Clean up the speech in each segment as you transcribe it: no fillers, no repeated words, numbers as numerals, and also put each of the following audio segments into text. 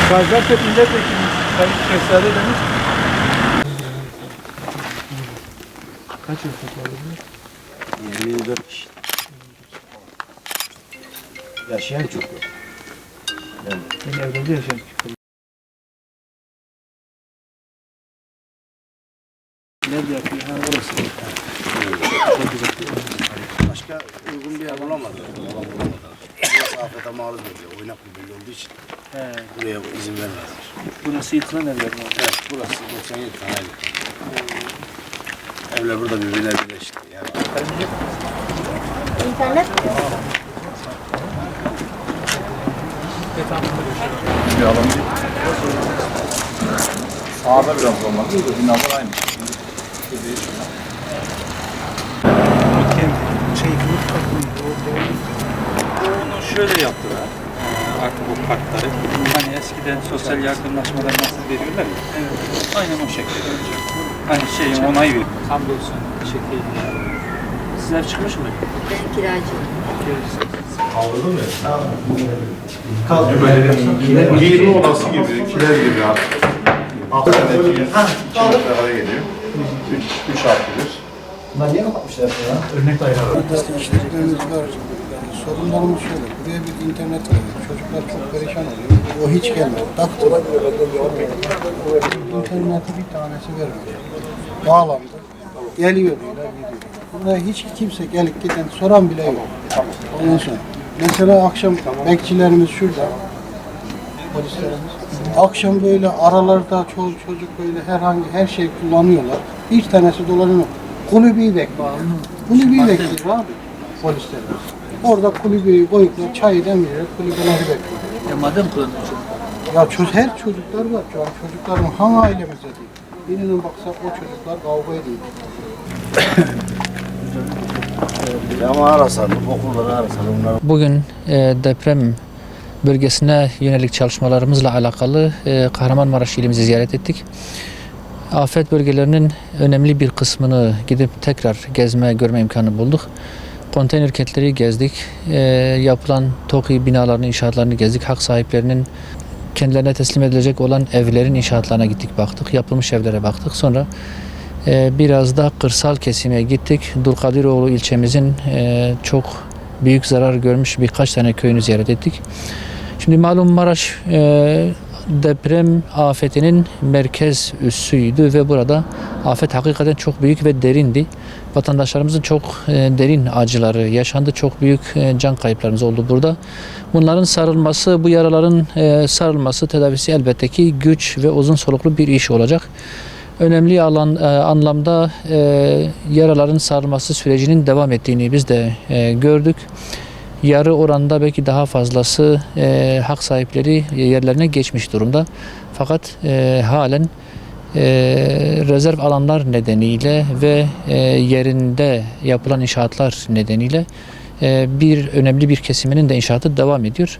Gaziantep milletvekili Sayın Şehzade demiş. Kaç yıl tutuyor? 24 kişi. Yaşayan çok yok. Ben evde yaşayan. Nerede yapıyor? Ha orası. Başka uygun bir yer bulamadı. Burası afete maruz oluyor. Oynak bir bölge olduğu için buraya izin vermezler. Burası yıkılan evler mi? Evet, burası 97 tane ev. Evler burada birbirine birleşti. Yani İnternet Bir alan değil. Sağda biraz olmalı. Binalar aynı. Bunu şöyle yaptılar. Artık bu parkları. Hani eskiden sosyal yardımlaşmalar nasıl veriyorlar ya. Evet. Aynen o şekilde olacak. Hani şeyin onayı veriyor. Hamdolsun. Teşekkür ederim. Sizler çıkmış mı? ben kiracıyım. Kaldırdın mı? Kaldırdım. Giyinme odası gibi, kiler gibi artık. Altı tane kiler. Araya geliyor. 3 artı 1. bunlar niye kapatmışlar ya? Örnek daire var. İşlerimiz var. Yani sorunlarımız şöyle. Buraya bir internet var. Çocuklar çok perişan oluyor. O hiç gelmedi. Taktılar. İnterneti bir tanesi vermedi. Bağlandı. Geliyor diyorlar, gidiyor. Buraya hiç kimse gelip giden soran bile yok. Ondan sonra. Mesela akşam bekçilerimiz şurada. Polislerimiz. Akşam böyle aralarda çoluk çocuk böyle her şey kullanıyorlar. Bir tanesi dolanıyor. Kulübeyi bekliyor. Kulübeyi bekliyor abi polislerimiz. Orada kulübeyi koyup çayı demliyor, kulübeleri bekliyor. Madem kullanıyor. Ya her çocuklar var. Şu an çocukların hangi ailemizde değil. Birine baksak o çocuklar kavga ediyor. Ama arasalım, okulları arasalım. Bugün deprem bölgesine yönelik çalışmalarımızla alakalı Kahramanmaraş ilimizi ziyaret ettik. Afet bölgelerinin önemli bir kısmını gidip tekrar gezme, görme imkanı bulduk. Konteyner kentleri gezdik. Yapılan TOKİ binalarının inşaatlarını gezdik. Hak sahiplerinin kendilerine teslim edilecek olan evlerin inşaatlarına gittik, baktık. Yapılmış evlere baktık. Sonra biraz da kırsal kesime gittik. Dulkadiroğlu ilçemizin çok büyük zarar görmüş birkaç tane köyünü ziyaret ettik. Şimdi malum Maraş deprem afetinin merkez üssüydü ve burada afet hakikaten çok büyük ve derindi. Vatandaşlarımızın çok derin acıları yaşandı. Çok büyük can kayıplarımız oldu burada. Bunların sarılması, bu yaraların sarılması, tedavisi elbette ki güç ve uzun soluklu bir iş olacak. Önemli anlamda yaraların sarılması sürecinin devam ettiğini biz de gördük. Yarı oranda belki daha fazlası hak sahipleri yerlerine geçmiş durumda. Fakat halen rezerv alanlar nedeniyle ve yerinde yapılan inşaatlar nedeniyle önemli bir kesiminin de inşaatı devam ediyor.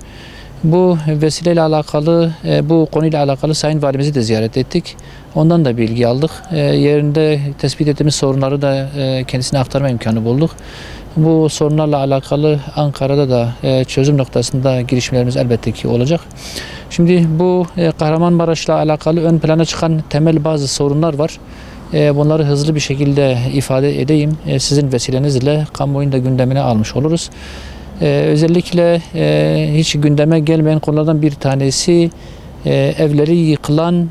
Bu vesileyle alakalı, bu konuyla alakalı Sayın Valimizi de ziyaret ettik. Ondan da bilgi aldık. Yerinde tespit ettiğimiz sorunları da kendisine aktarma imkanı bulduk. Bu sorunlarla alakalı Ankara'da da çözüm noktasında girişimlerimiz elbette ki olacak. Şimdi bu Kahramanmaraş'la alakalı ön plana çıkan temel bazı sorunlar var. Bunları hızlı bir şekilde ifade edeyim. Sizin vesilenizle kamuoyunun da gündemine almış oluruz. Özellikle hiç gündeme gelmeyen konulardan bir tanesi evleri yıkılan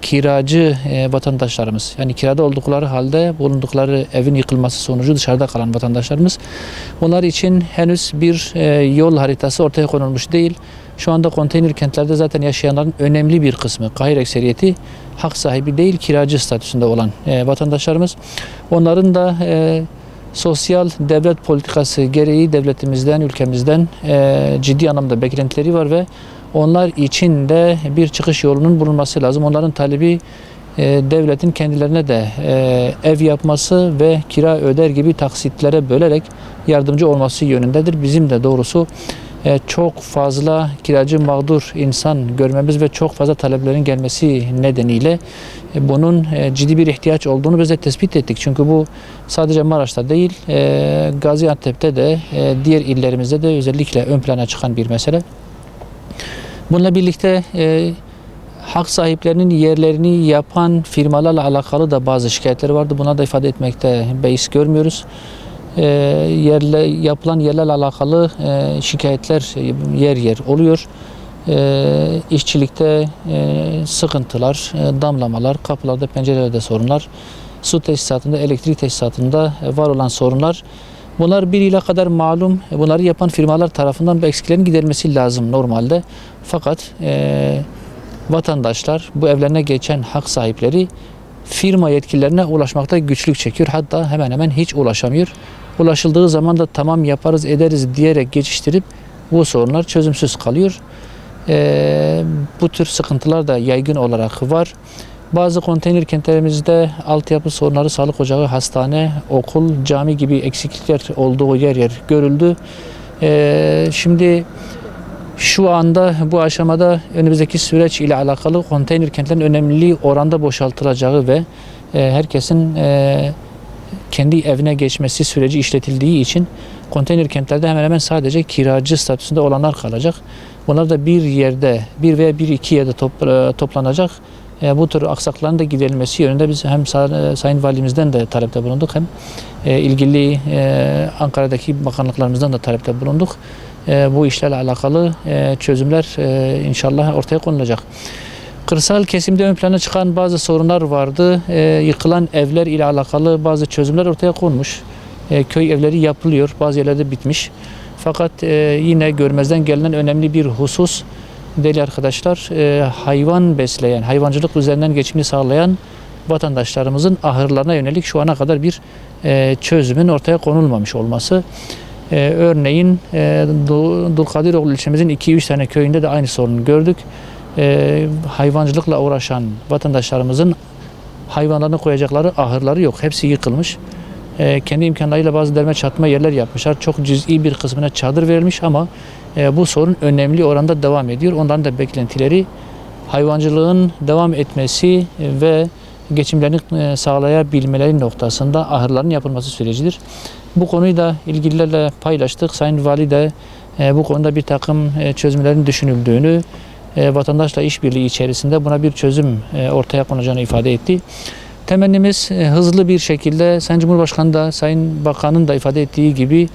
kiracı vatandaşlarımız. Yani kirada oldukları halde bulundukları evin yıkılması sonucu dışarıda kalan vatandaşlarımız. Bunlar için henüz bir yol haritası ortaya konulmuş değil. Şu anda konteyner kentlerde zaten yaşayanların önemli bir kısmı, gayri ekseriyeti hak sahibi değil, kiracı statüsünde olan vatandaşlarımız. Onların da sosyal devlet politikası gereği devletimizden, ülkemizden ciddi anlamda beklentileri var ve onlar için de bir çıkış yolunun bulunması lazım. Onların talebi devletin kendilerine de ev yapması ve kira öder gibi taksitlere bölerek yardımcı olması yönündedir. Bizim de doğrusu çok fazla kiracı mağdur insan görmemiz ve çok fazla taleplerin gelmesi nedeniyle bunun ciddi bir ihtiyaç olduğunu biz de tespit ettik. Çünkü bu sadece Maraş'ta değil, Gaziantep'te de diğer illerimizde de özellikle ön plana çıkan bir mesele. Bununla birlikte hak sahiplerinin yerlerini yapan firmalarla alakalı da bazı şikayetleri vardı. Buna da ifade etmekte beis görmüyoruz. Yapılan yerlerle alakalı şikayetler yer yer oluyor. İşçilikte sıkıntılar, damlamalar, kapılarda, pencerelerde sorunlar, su tesisatında, elektrik tesisatında var olan sorunlar. Bunlar bir yıla kadar malum. Bunları yapan firmalar tarafından bu eksiklerin giderilmesi lazım normalde. Fakat vatandaşlar, bu evlerine geçen hak sahipleri firma yetkililerine ulaşmakta güçlük çekiyor. Hatta hemen hemen hiç ulaşamıyor. Ulaşıldığı zaman da tamam yaparız ederiz diyerek geçiştirip bu sorunlar çözümsüz kalıyor. Bu tür sıkıntılar da yaygın olarak var. Bazı konteyner kentlerimizde altyapı sorunları, sağlık ocağı, hastane, okul, cami gibi eksiklikler olduğu yer yer görüldü. Şimdi şu anda bu aşamada önümüzdeki süreç ile alakalı konteyner kentlerin önemli oranda boşaltılacağı ve herkesin kendi evine geçmesi süreci işletildiği için konteyner kentlerde hemen hemen sadece kiracı statüsünde olanlar kalacak. Bunlar da bir yerde, bir veya iki yerde toplanacak. Bu tür aksakların da giderilmesi yönünde biz hem Sayın Valimizden de talepte bulunduk hem ilgili Ankara'daki bakanlıklarımızdan da talepte bulunduk. Bu işlerle alakalı çözümler inşallah ortaya konulacak. Kırsal kesimde ön plana çıkan bazı sorunlar vardı. Yıkılan evler ile alakalı bazı çözümler ortaya konmuş. Köy evleri yapılıyor, bazı yerlerde bitmiş. Fakat yine görmezden gelinen önemli bir husus, değerli arkadaşlar, hayvan besleyen, hayvancılık üzerinden geçimini sağlayan vatandaşlarımızın ahırlarına yönelik şu ana kadar bir çözümün ortaya konulmamış olması. Örneğin Dulkadiroğlu ilçemizin 2-3 tane köyünde de aynı sorunu gördük. Hayvancılıkla uğraşan vatandaşlarımızın hayvanlarını koyacakları ahırları yok. Hepsi yıkılmış. Kendi imkanlarıyla bazı derme çatma yerler yapmışlar. Çok cüz'i bir kısmına çadır verilmiş ama bu sorun önemli oranda devam ediyor. Onların da beklentileri hayvancılığın devam etmesi ve geçimlerini sağlayabilmeleri noktasında ahırların yapılması sürecidir. Bu konuyu da ilgililerle paylaştık. Sayın Vali de bu konuda bir takım çözümlerin düşünüldüğünü, vatandaşla işbirliği içerisinde buna bir çözüm ortaya konacağını ifade etti. Temennimiz hızlı bir şekilde Sayın Cumhurbaşkanı da Sayın Bakan'ın da ifade ettiği gibi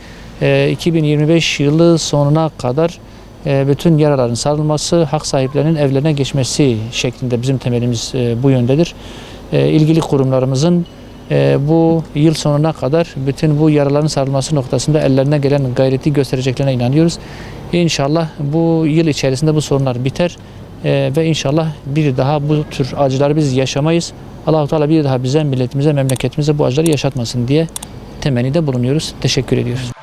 2025 yılı sonuna kadar bütün yaraların sarılması, hak sahiplerinin evlerine geçmesi şeklinde bizim temelimiz bu yöndedir. İlgili kurumlarımızın bu yıl sonuna kadar bütün bu yaraların sarılması noktasında ellerine gelen gayreti göstereceklerine inanıyoruz. İnşallah bu yıl içerisinde bu sorunlar biter ve inşallah bir daha bu tür acıları biz yaşamayız. Allah-u Teala bir daha bize, milletimize, memleketimize bu acıları yaşatmasın diye temennide bulunuyoruz. Teşekkür ediyoruz.